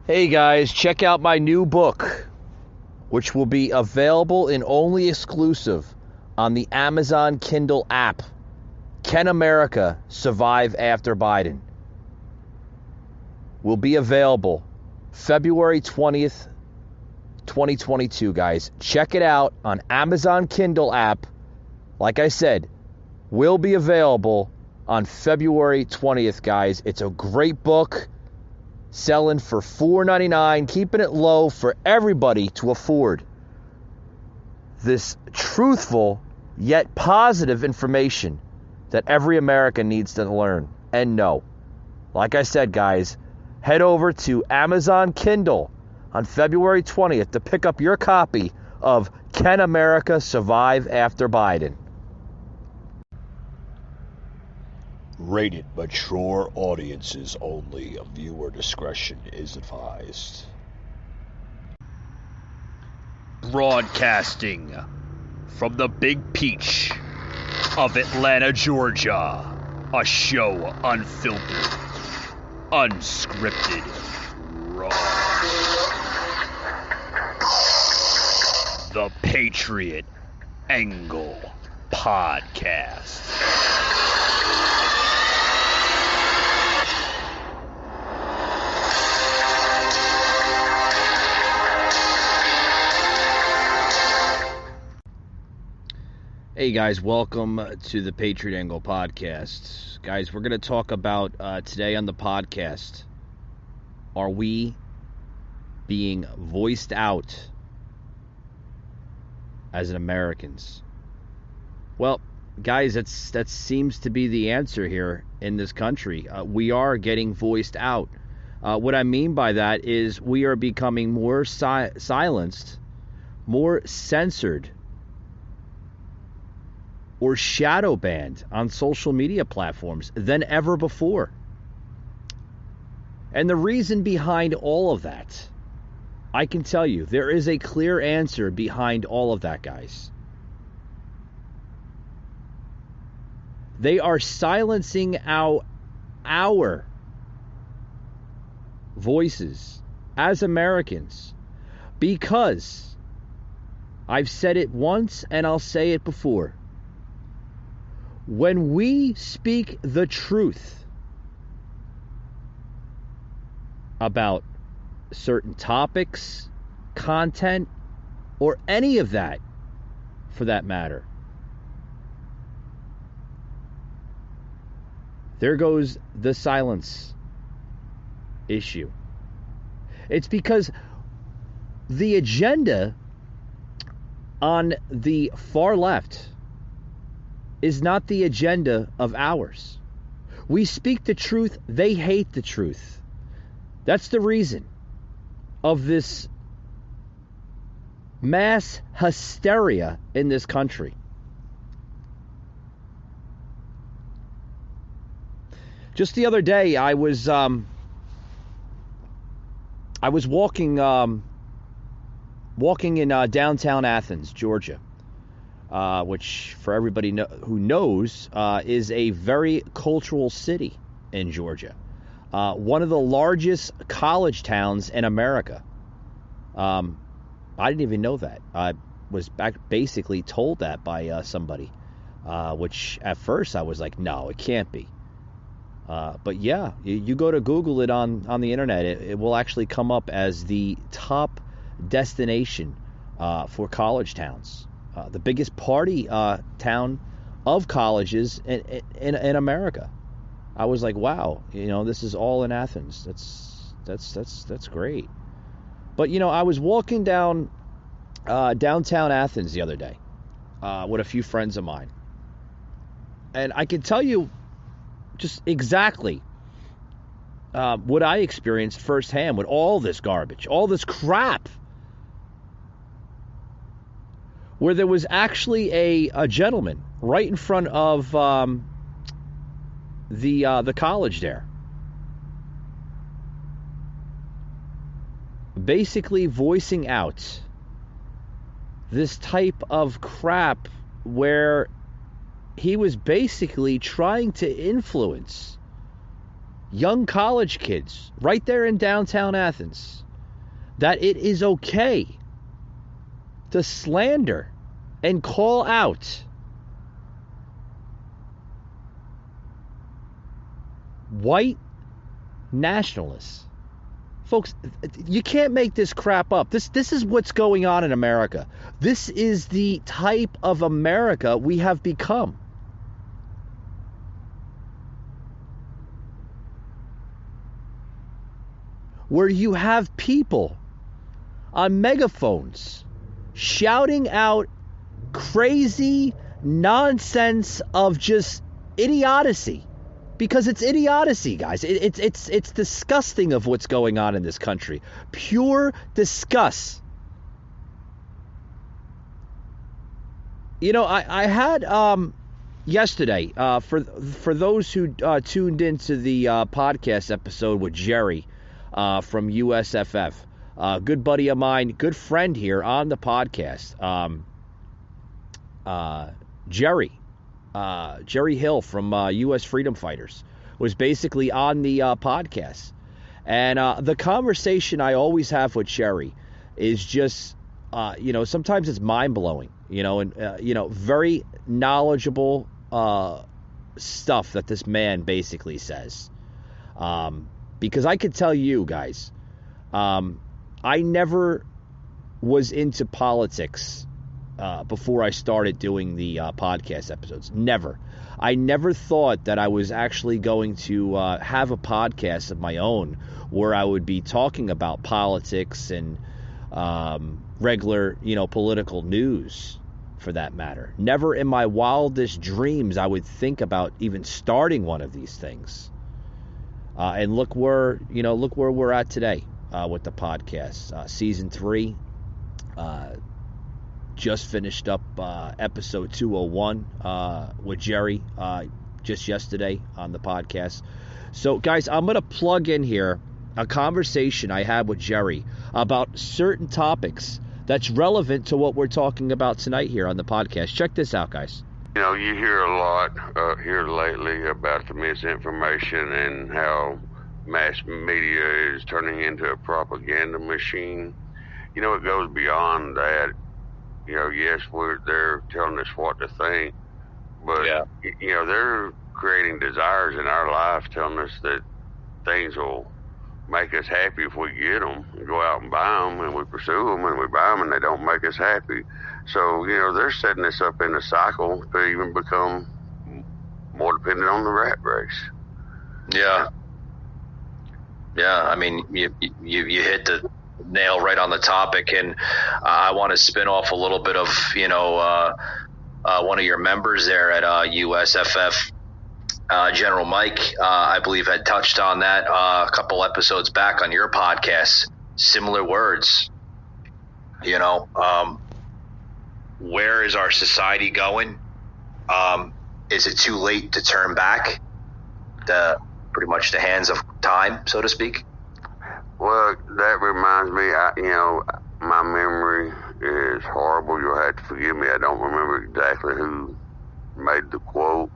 Hey guys, check out my new book, which will be available and only exclusive on the Amazon Kindle app. Can America Survive After Biden? Will be available February 20th, 2022, guys. Check it out on Amazon Kindle app. Like I said, will be available on February 20th, guys. It's a great book. Selling for $4.99, keeping it low for everybody to afford this truthful yet positive information that every American needs to learn and know. Like I said, guys, head over to Amazon Kindle on February 20th to pick up your copy of Can America Survive After Biden? Rated mature audiences only. Viewer discretion is advised. Broadcasting from the Big Peach of Atlanta, Georgia. A show unfiltered, unscripted, raw. The Patriot Angle Podcast. Hey guys, welcome to the Patriot Angle Podcast. Guys, we're going to talk about today on the podcast, are we being voiced out as Americans? Well, guys, that seems to be the answer here in this country. We are getting voiced out. What I mean by that is we are becoming more silenced, more censored, or shadow banned on social media platforms than ever before. And the reason behind all of that, I can tell you, there is a clear answer behind all of that, guys. They are silencing our voices as Americans because I've said it once and I'll say it before. When we speak the truth about certain topics, content, or any of that, for that matter, there goes the silence issue. It's because the agenda on the far left is not the agenda of ours. We speak the truth, they hate the truth. That's the reason of this mass hysteria in this country. Just the other day, I was walking in downtown Athens, Georgia. Which, for everybody who knows, is a very cultural city in Georgia. One of the largest college towns in America. I didn't even know that. I was basically told that by somebody, which at first I was like, no, it can't be. But yeah, you go to Google it on the internet, it will actually come up as the top destination for college towns. The biggest party town of colleges in America. I was like, wow, this is all in Athens. That's great. But I was walking down downtown Athens the other day with a few friends of mine, and I can tell you just exactly what I experienced firsthand with all this garbage, all this crap. Where there was actually a gentleman right in front of the college there, basically voicing out this type of crap where he was basically trying to influence young college kids right there in downtown Athens that it is okay to slander and call out white nationalists. Folks, you can't make this crap up. This is what's going on in America. This is the type of America we have become. Where you have people on megaphones shouting out crazy nonsense of just idiocy. Because it's idiocy, guys. It's disgusting of what's going on in this country. Pure disgust. You know, I had yesterday, for those who tuned into the podcast episode with Jerry from USFF, good buddy of mine, good friend here on the podcast, Jerry Hill from U.S. Freedom Fighters was basically on the podcast. And the conversation I always have with Jerry is just, sometimes it's mind-blowing, and, very knowledgeable stuff that this man basically says. Because I could tell you guys, I never was into politics before I started doing the podcast episodes. Never. I never thought that I was actually going to have a podcast of my own where I would be talking about politics and regular, political news, for that matter. Never in my wildest dreams I would think about even starting one of these things. And look where we're at today with the podcast. Season 3. Just finished up episode 201 with Jerry just yesterday on the podcast. So, guys, I'm going to plug in here a conversation I had with Jerry about certain topics that's relevant to what we're talking about tonight here on the podcast. Check this out, guys. You hear a lot here lately about the misinformation and how mass media is turning into a propaganda machine. It goes beyond that. Yes, they're telling us what to think, but, they're creating desires in our life, telling us that things will make us happy if we get them, and go out and buy them, and we pursue them, and we buy them, and they don't make us happy. So, they're setting us up in a cycle to even become more dependent on the rat race. Yeah. Yeah, I mean, you hit the nail right on the topic, and I want to spin off a little bit of one of your members there at USFF, General Mike, I believe had touched on that a couple episodes back on your podcast. Similar words. Where is our society going? Is it too late to turn back pretty much the hands of time, so to speak? Well, that reminds me, my memory is horrible. You'll have to forgive me. I don't remember exactly who made the quote,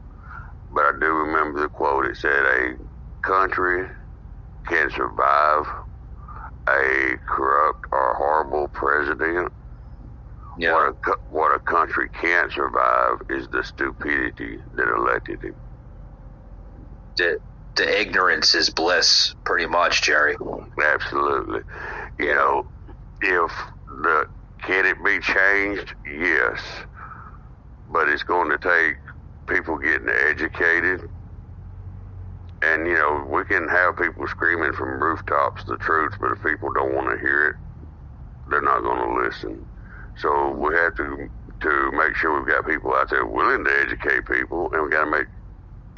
but I do remember the quote. It said, "A country can survive a corrupt or horrible president. Yeah. What a country can't survive is the stupidity that elected him." The ignorance is bliss, pretty much, Jerry. Absolutely. Can it be changed? Yes. But it's going to take people getting educated. And, we can have people screaming from rooftops the truth, but if people don't want to hear it, they're not going to listen. So we have to make sure we've got people out there willing to educate people, and we got to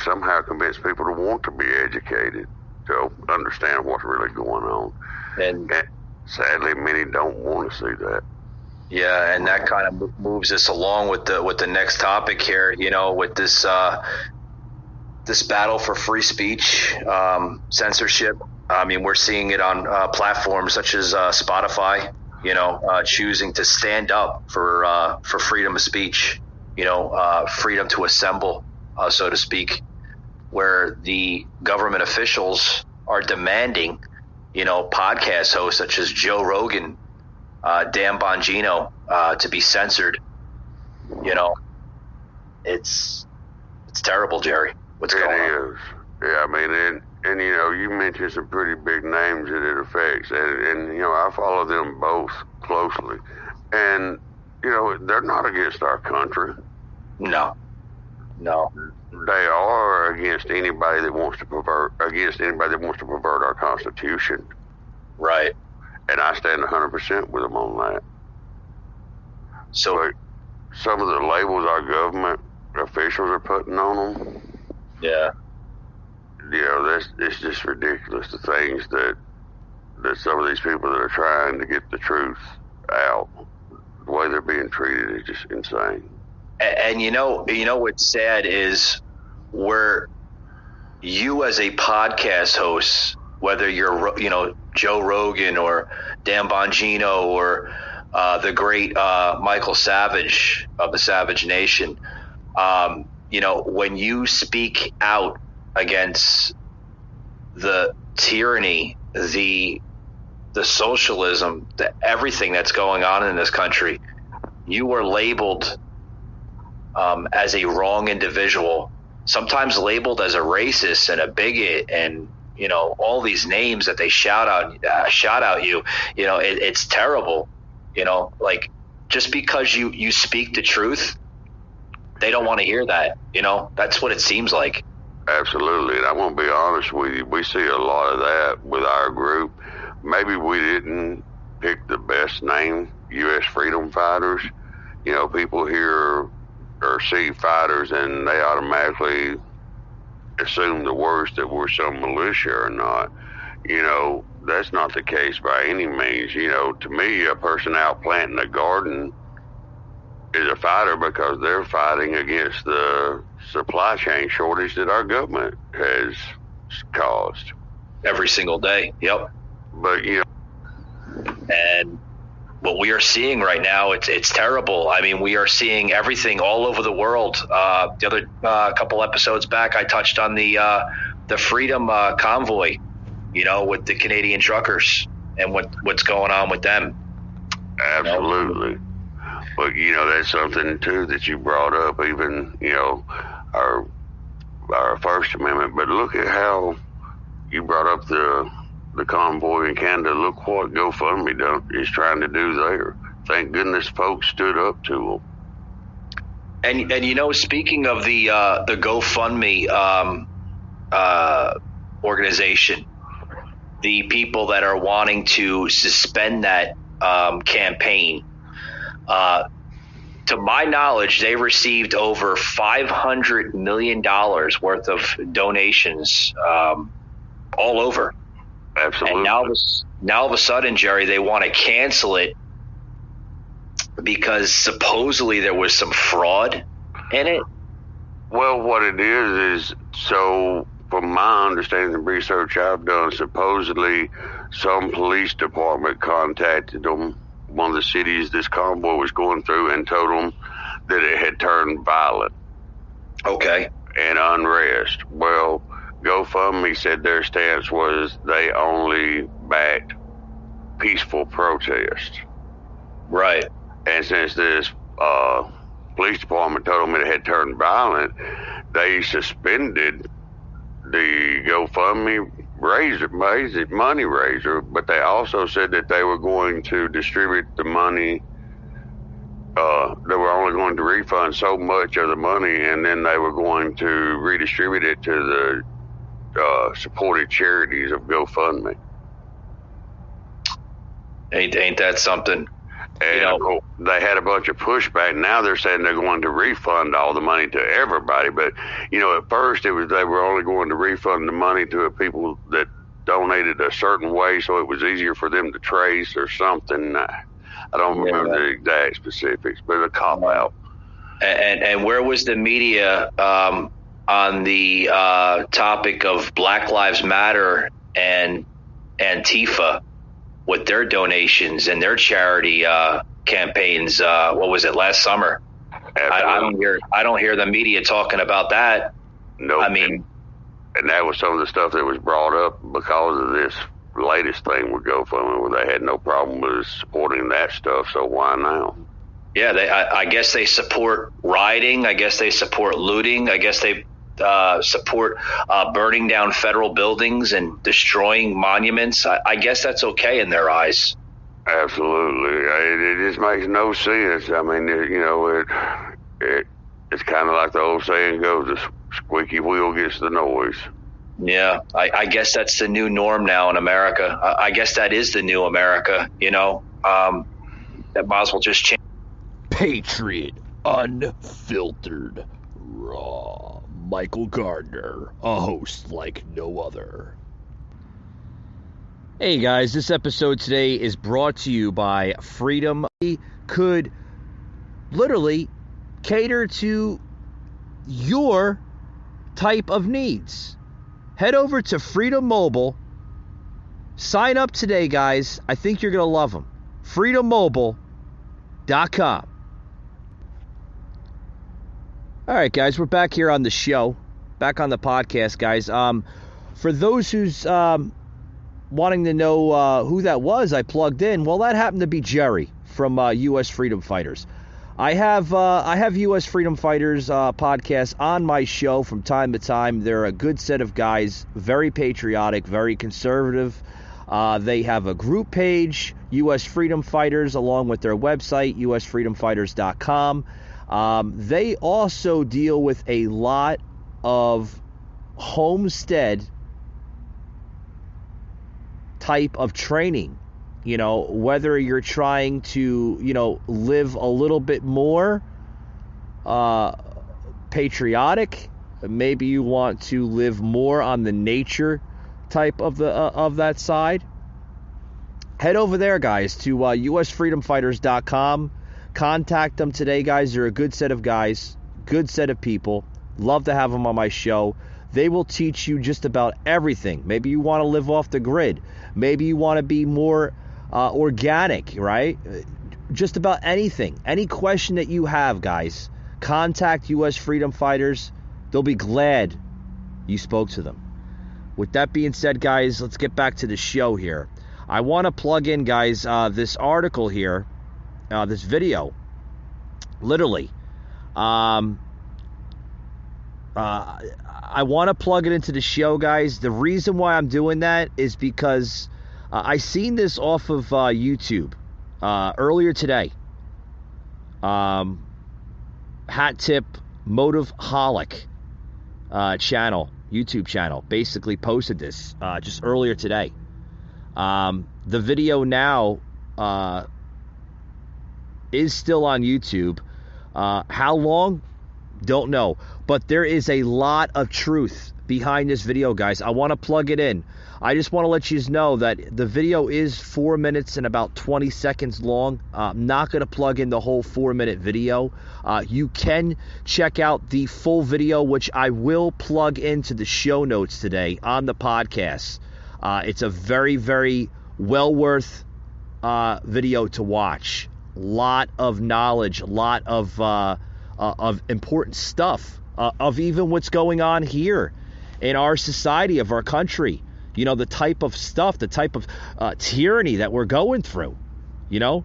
somehow convince people to want to be educated, to understand what's really going on. And sadly, many don't want to see that. Yeah, and that kind of moves us along with the next topic here. With this this battle for free speech, censorship. I mean, we're seeing it on platforms such as Spotify. Choosing to stand up for freedom of speech. Freedom to assemble, so to speak. where the government officials are demanding, podcast hosts such as Joe Rogan, Dan Bongino, to be censored. It's terrible, Jerry. What's going on? It is. Yeah, I mean, and you mentioned some pretty big names that it affects, and I follow them both closely, and they're not against our country. No. They are against anybody that wants to pervert our Constitution. Right. And I stand 100% with them on that. So, but some of the labels our government officials are putting on them. Yeah. It's just ridiculous. The things that some of these people that are trying to get the truth out, the way they're being treated is just insane. And what's sad is where you as a podcast host, whether you're Joe Rogan or Dan Bongino or the great Michael Savage of the Savage Nation, when you speak out against the tyranny, the socialism, everything that's going on in this country, you are labeled as a wrong individual, sometimes labeled as a racist and a bigot, and all these names that they shout out you. It's terrible. Like, just because you speak the truth, they don't want to hear that. That's what it seems like. Absolutely, and I want to be honest with you. We see a lot of that with our group. Maybe we didn't pick the best name, U.S. Freedom Fighters. People hear or see fighters and they automatically assume the worst, that we're some militia or not. That's not the case by any means. To me, a person out planting a garden is a fighter because they're fighting against the supply chain shortage that our government has caused. Every single day. Yep. But, and what we are seeing right now, it's terrible. I mean, we are seeing everything all over the world. The other couple episodes back, I touched on the Freedom Convoy, with the Canadian truckers and what's going on with them. Absolutely. But, that's something, too, that you brought up, even, our First Amendment. But look at how you brought up the convoy in Canada. Look what GoFundMe is trying to do there. Thank goodness folks stood up to them. And speaking of the GoFundMe organization, the people that are wanting to suspend that campaign, to my knowledge, they received over $500 million worth of donations all over. Absolutely. And now all of a sudden, Jerry, they want to cancel it because supposedly there was some fraud in it. Well, what it is so from my understanding and research I've done, supposedly some police department contacted them, one of the cities this convoy was going through, and told them that it had turned violent. Okay. And unrest. Well, GoFundMe said their stance was they only backed peaceful protest. Right. And since this police department told them it had turned violent, they suspended the GoFundMe money raiser, but they also said that they were going to distribute the money. They were only going to refund so much of the money, and then they were going to redistribute it to the supported charities of GoFundMe. Ain't that something? And they had a bunch of pushback. Now they're saying they're going to refund all the money to everybody. But, at first they were only going to refund the money to people that donated a certain way, so it was easier for them to trace or something. I don't remember the exact specifics, but a cop-out. And where was the media on the topic of Black Lives Matter and Antifa with their donations and their charity campaigns? What was it, last summer? I don't hear the media talking about that. No. I mean, And that was some of the stuff that was brought up because of this latest thing with GoFundMe, where they had no problem with supporting that stuff, so why now? Yeah, I guess they support rioting. I guess they support looting. I guess they support burning down federal buildings and destroying monuments. I guess that's okay in their eyes. Absolutely. It just makes no sense. I mean, it's kind of like the old saying goes, the squeaky wheel gets the noise. Yeah, I guess that's the new norm now in America. I guess that is the new America, that might as well just change. Patriot, unfiltered, raw. Michael Gardner, a host like no other. Hey guys, this episode today is brought to you by Freedom. We could literally cater to your type of needs. Head over to Freedom Mobile. Sign up today, guys. I think you're going to love them. FreedomMobile.com. All right, guys, we're back here on the show. Back on the podcast, guys. For those who's wanting to know who that was I plugged in, well, that happened to be Jerry from U.S. Freedom Fighters. I have U.S. Freedom Fighters podcasts on my show from time to time. They're a good set of guys, very patriotic, very conservative. They have a group page, U.S. Freedom Fighters, along with their website, usfreedomfighters.com. They also deal with a lot of homestead type of training. Whether you're trying to, live a little bit more patriotic, maybe you want to live more on the nature type of that side. Head over there, guys, to usfreedomfighters.com. Contact them today, guys. They're a good set of guys, good set of people. Love to have them on my show. They will teach you just about everything. Maybe you want to live off the grid. Maybe you want to be more organic, right? Just about anything. Any question that you have, guys, contact U.S. Freedom Fighters. They'll be glad you spoke to them. With that being said, guys, let's get back to the show here. I want to plug in, guys, this article here, this video, literally. I want to plug it into the show, guys. The reason why I'm doing that is because I seen this off of YouTube earlier today. Hat Tip Motiveholic channel, YouTube channel, basically posted this just earlier today. The video now is still on YouTube. How long? Don't know. But there is a lot of truth behind this video, guys. I want to plug it in. I just want to let you know that the video is 4 minutes and about 20 seconds long. I'm not going to plug in the whole 4-minute video. You can check out the full video, which I will plug into the show notes today on the podcast. It's a very, very well worth video to watch. Lot of knowledge, a lot of important stuff, of even what's going on here in our society, of our country. The type of stuff, the type of tyranny that we're going through. You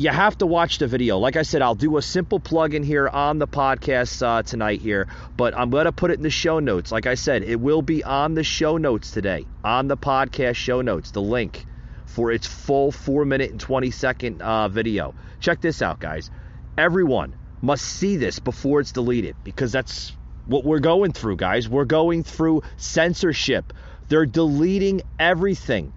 have to watch the video. Like I said, I'll do a simple plug-in here on the podcast tonight here, but I'm going to put it in the show notes. Like I said, it will be on the show notes today, on the podcast show notes, the link for its full 4-minute and 20-second video. Check this out, guys. Everyone must see this before it's deleted, because that's what we're going through, guys. We're going through censorship. They're deleting everything.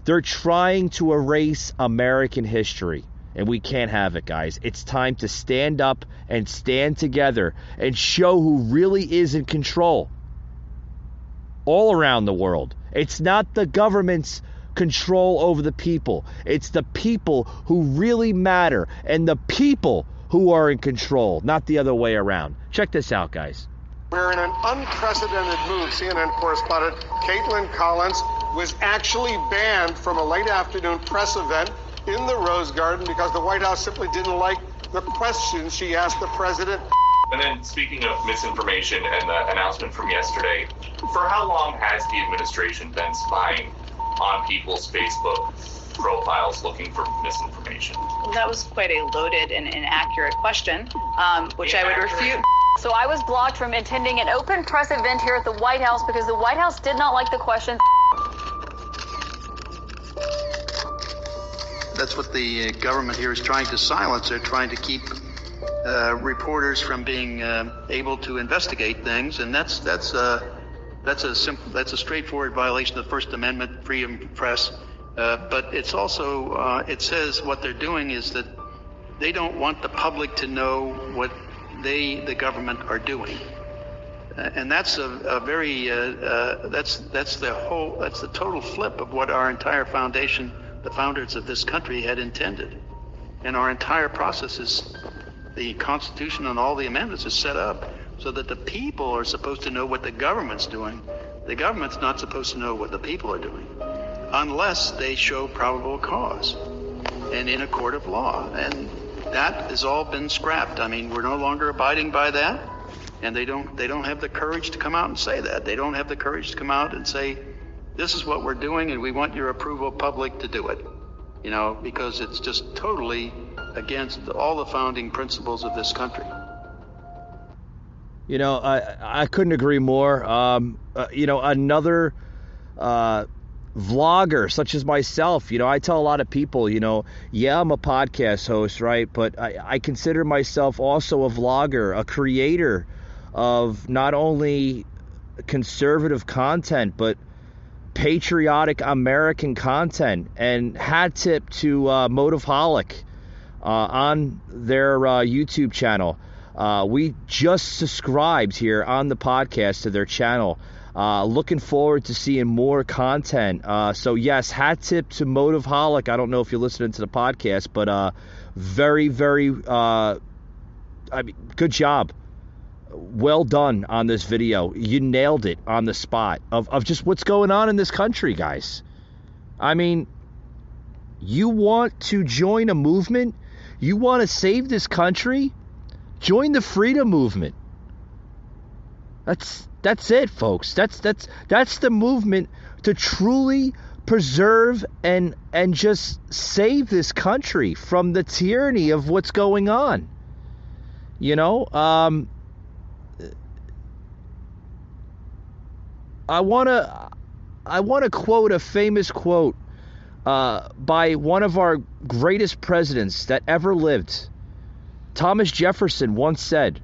They're trying to erase American history, and we can't have it, guys. It's time to stand up and stand together and show who really is in control all around the world. It's not the government's control over the people. It's the people who really matter, and the people who are in control, not the other way around. Check this out, guys. We're in an unprecedented move. CNN correspondent Caitlin Collins was actually banned from a late afternoon press event in the Rose Garden because the White House simply didn't like the questions she asked the president. And then, speaking of misinformation and the announcement from yesterday, for how long has the administration been spying on people's Facebook profiles looking for misinformation? That was quite a loaded and inaccurate question, which I would refute. So I was blocked from attending an open press event here at the White House because the White House did not like the question. That's what the government here is trying to silence. They're trying to keep reporters from being able to investigate things, and that's a straightforward violation of the First Amendment, freedom of press. But it's also it says what they're doing is that they don't want the public to know what the government, are doing, and that's a very that's the total flip of what our entire foundation, the founders of this country, had intended. And our entire process is, the Constitution and all the amendments is set up so that the people are supposed to know what the government's doing. The government's not supposed to know what the people are doing unless they show probable cause and in a court of law. And that has all been scrapped. I mean, we're no longer abiding by that, and they don't have the courage to come out and say that. They don't have the courage to come out and say, this is what we're doing and we want your approval, public, to do it. You know, because it's just totally against all the founding principles of this country. You know, I couldn't agree more. You know, another vlogger such as myself, you know, I tell a lot of people, you know, yeah, I'm a podcast host, right? But I consider myself also a vlogger, a creator of not only conservative content, but patriotic American content. And hat tip to Motiveholic on their YouTube channel. We just subscribed here on the podcast to their channel. Looking forward to seeing more content. So yes, hat tip to Motiveholic. I don't know if you're listening to the podcast, but very, very, I mean, good job. Well done on this video. You nailed it on the spot of just what's going on in this country, guys. I mean, you want to join a movement? You want to save this country? Join the freedom movement. That's it, folks. That's the movement to truly preserve and just save this country from the tyranny of what's going on. You know, I want to quote a famous quote by one of our greatest presidents that ever lived. Thomas Jefferson once said,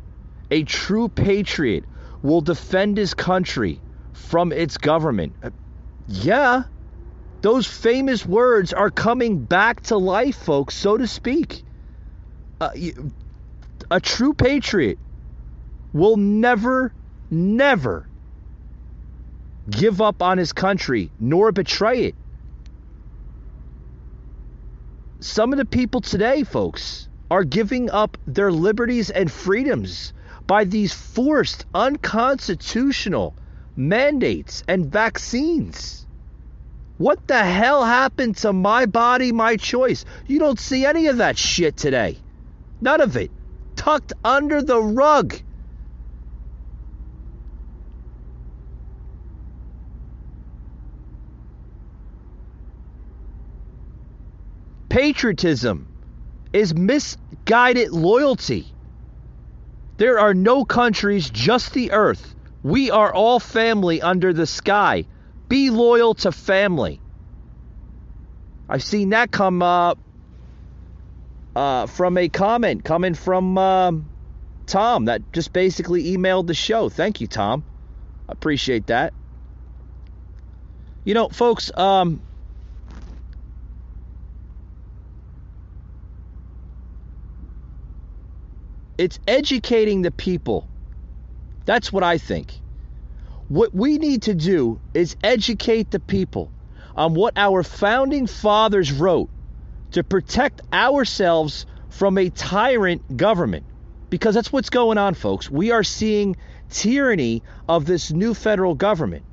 "A true patriot will defend his country from its government." Yeah, those famous words are coming back to life, folks, so to speak. A true patriot will never give up on his country nor betray it. Some of the people today, folks, are giving up their liberties and freedoms by these forced, unconstitutional mandates and vaccines. What the hell happened to my body, my choice? You don't see any of that shit today. None of it. Tucked under the rug. Patriotism is misguided loyalty. There are no countries, just the earth. We are all family under the sky. Be loyal to family. I've seen that come from a comment coming from Tom that just basically emailed the show. Thank you, Tom. I appreciate that. You know, folks, it's educating the people. That's what I think. What we need to do is educate the people on what our founding fathers wrote to protect ourselves from a tyrant government. Because that's what's going on, folks. We are seeing tyranny of this new federal government.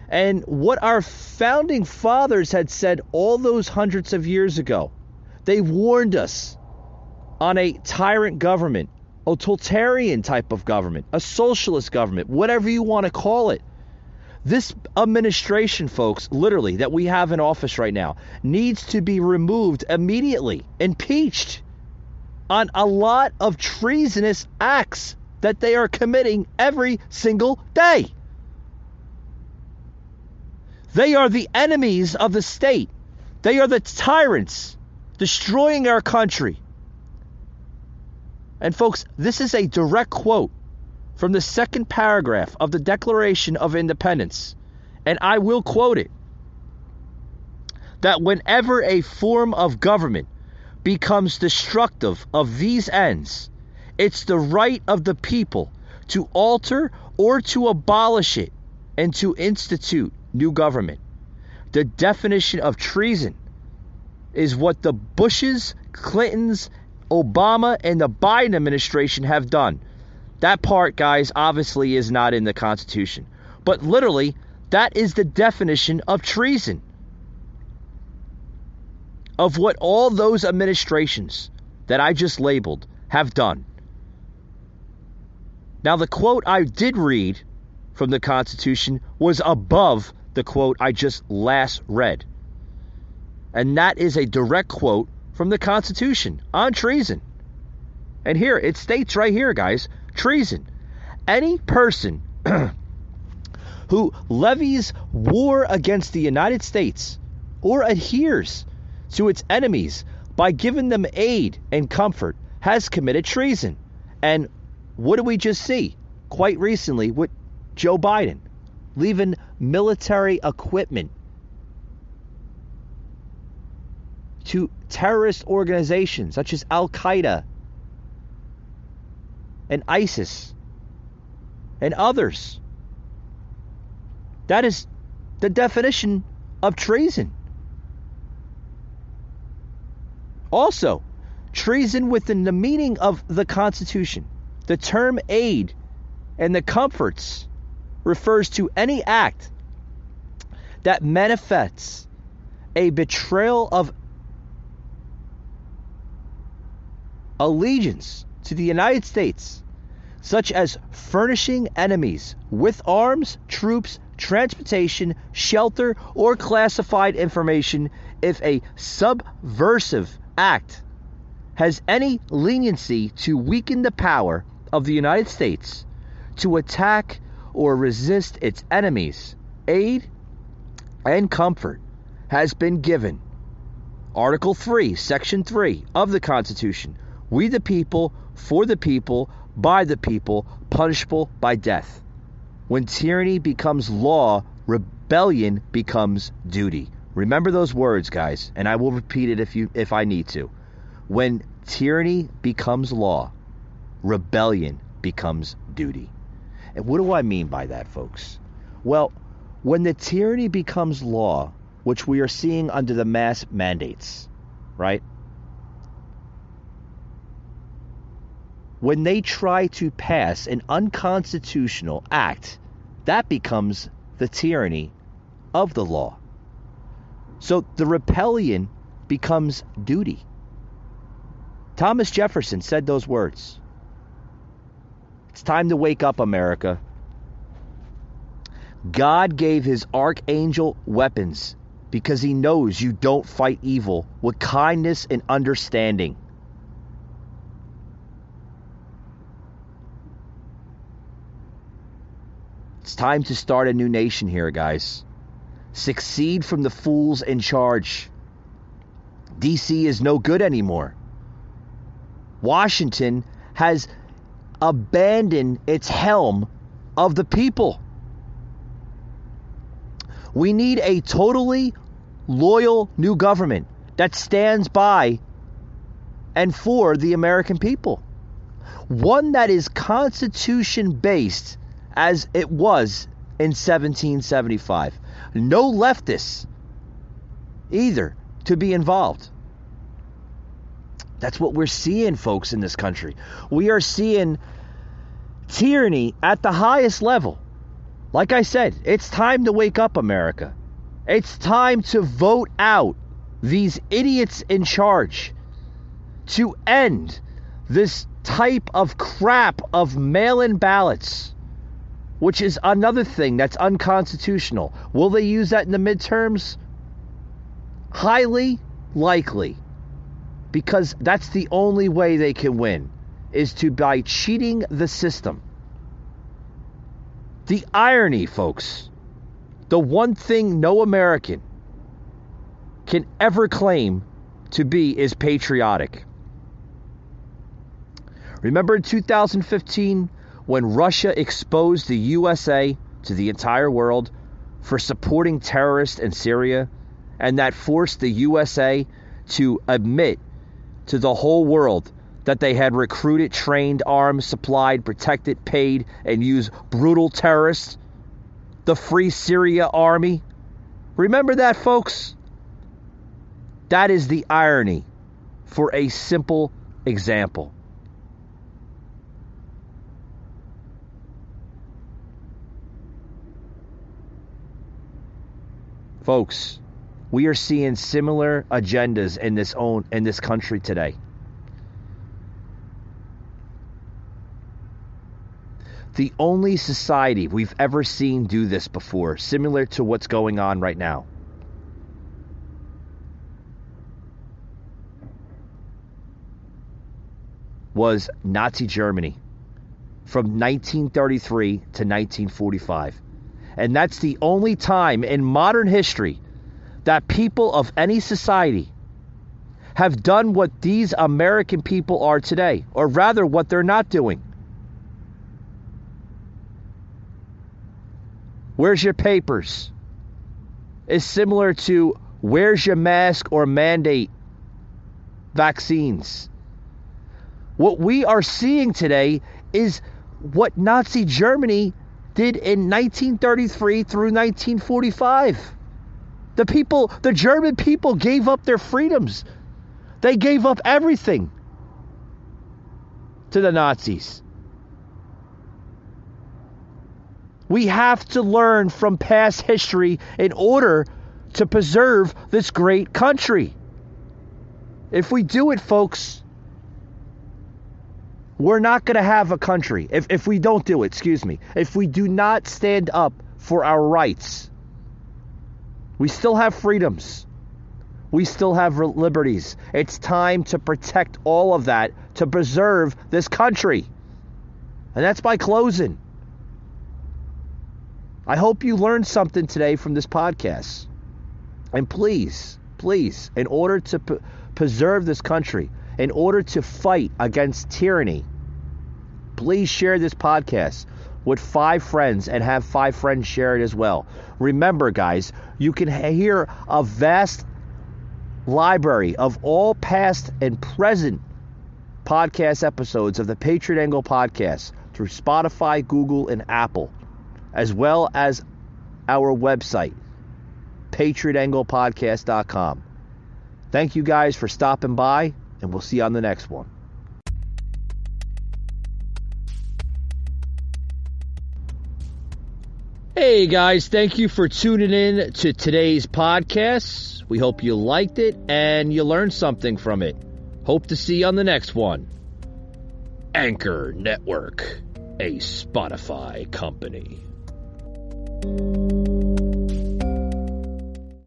And what our founding fathers had said all those hundreds of years ago, they warned us on a tyrant government a totalitarian type of government, a socialist government, whatever you want to call it. This administration, folks, literally, that we have in office right now, needs to be removed immediately, impeached on a lot of treasonous acts that they are committing every single day. They are the enemies of the state. They are the tyrants destroying our country. And folks, this is a direct quote from the second paragraph of the Declaration of Independence. And I will quote it. That whenever a form of government becomes destructive of these ends, it's the right of the people to alter or to abolish it and to institute new government. The definition of treason is what the Bushes, Clintons, Obama, and the Biden administration have done. That part, guys, obviously is not in the Constitution. But literally, that is the definition of treason. Of what all those administrations that I just labeled have done. Now, the quote I did read from the Constitution was above the quote I just last read. And that is a direct quote from the Constitution on treason. And here, it states right here, guys, treason. Any person who levies war against the United States or adheres to its enemies by giving them aid and comfort has committed treason. And what do we just see quite recently with Joe Biden leaving military equipment to terrorist organizations such as Al-Qaeda and ISIS and others? That is the definition of treason. Also, treason within the meaning of the Constitution. The term aid and the comforts refers to any act that manifests a betrayal of allegiance to the United States, such as furnishing enemies with arms, troops, transportation, shelter, or classified information if a subversive act has any leniency to weaken the power of the United States to attack or resist its enemies. Aid and comfort has been given. Article 3, Section 3 of the Constitution. We the people, for the people, by the people, punishable by death. When tyranny becomes law, rebellion becomes duty. Remember those words, guys, and I will repeat it if I need to. When tyranny becomes law, rebellion becomes duty. And what do I mean by that, folks? Well, when the tyranny becomes law, which we are seeing under the mass mandates, right? When they try to pass an unconstitutional act, that becomes the tyranny of the law. So the rebellion becomes duty. Thomas Jefferson said those words. It's time to wake up, America. God gave his archangel weapons because he knows you don't fight evil with kindness and understanding. It's time to start a new nation here, guys. Succeed from the fools in charge. DC is no good anymore. Washington has abandoned its helm of the people. We need a totally loyal new government that stands by and for the American people. One that is Constitution-based as it was in 1775. No leftists either to be involved. That's what we're seeing, folks, in this country. We are seeing tyranny at the highest level. Like I said, it's time to wake up, America. It's time to vote out these idiots in charge to end this type of crap of mail-in ballots, which is another thing that's unconstitutional. Will they use that in the midterms? Highly likely, because that's the only way they can win, is by cheating the system. The irony, folks, the one thing no American can ever claim to be is patriotic. Remember in 2015 when Russia exposed the USA to the entire world for supporting terrorists in Syria, and that forced the USA to admit to the whole world that they had recruited, trained, armed, supplied, protected, paid, and used brutal terrorists, the Free Syria Army? Remember that, folks? That is the irony for a simple example. Folks, we are seeing similar agendas in this country today. The only society we've ever seen do this before, similar to what's going on right now, was Nazi Germany from 1933 to 1945. And that's the only time in modern history that people of any society have done what these American people are today, or rather what they're not doing. Where's your papers? Is similar to where's your mask or mandate vaccines. What we are seeing today is what Nazi Germany did in 1933 through 1945. The German people gave up their freedoms. They gave up everything to the Nazis. We have to learn from past history in order to preserve this great country. If we do it, folks, we're not going to have a country. If we don't do it, if we do not stand up for our rights, we still have freedoms. We still have liberties. It's time to protect all of that, to preserve this country. And that's by closing. I hope you learned something today from this podcast. And please, in order to preserve this country, in order to fight against tyranny, please share this podcast with 5 friends and have 5 friends share it as well. Remember, guys, you can hear a vast library of all past and present podcast episodes of the Patriot Angle podcast through Spotify, Google, and Apple, as well as our website, patriotanglepodcast.com. Thank you guys for stopping by, and we'll see you on the next one. Hey guys, thank you for tuning in to today's podcast. We hope you liked it and you learned something from it. Hope to see you on the next one. Anchor Network, a Spotify company.